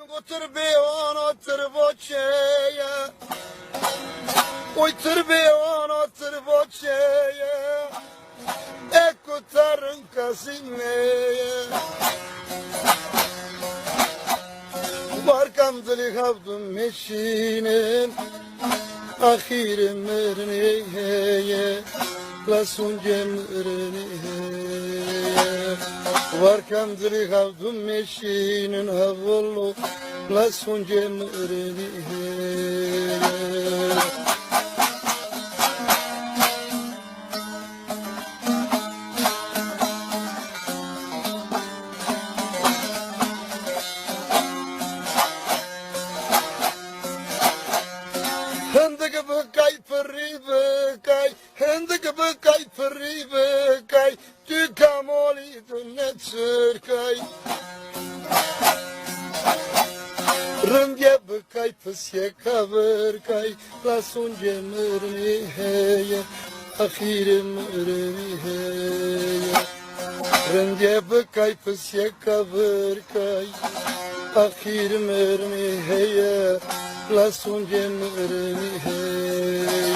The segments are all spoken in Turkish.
Otur be on otur boçeye, otur be on otur boçeye, ekutarın kasimeye. Barkam dili havdum meşinin, ahirim merneye, lasun cemrneye. Barkam dili havdum meşinin, havollu, lasun cemrneye. Hındık bıkay fırri bıkay, hındık bıkay fırri bıkay, tükam oli dünnet sırkay. Rımge bıkay pısye kavırkay, lasun cemırni heye, ahirim ırni heye. Rımge bıkay pısye kavırkay, ahirim ırni heye, lasun cemrni heye.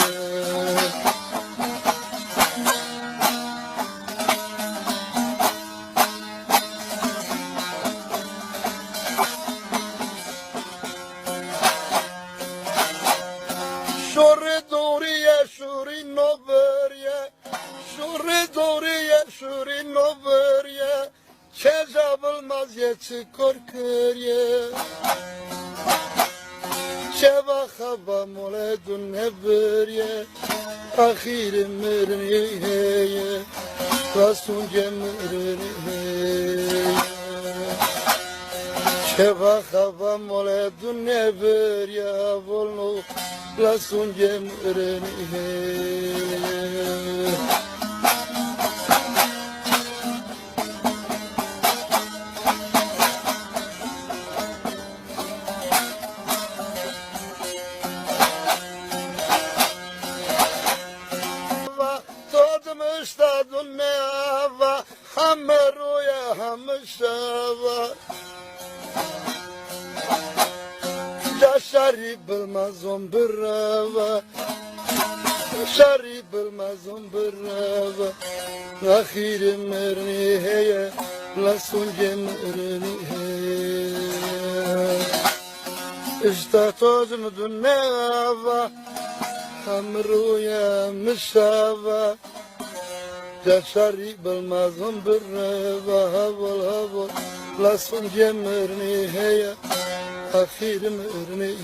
Şore doriye şuri noveriye, şore doriye şuri noveriye, çeza bulmaz yeti korkuriye. Şeva hava moledun neberiye, ahirim mırni heye, lasun cemrni heye. Şeva hava moledun neberiye, volnu lasun cemrni heye. Tadın ne hava, hammeruya hamşava. Şari bilmaz on brava, şari bilmaz on brava. Ahirim merni heye, lasun cemrni heye. İşte tozum ne hava, hamruya mışava. Şari bilmaz on brava, havol havol, lasun cemrni heye. ahirim örneği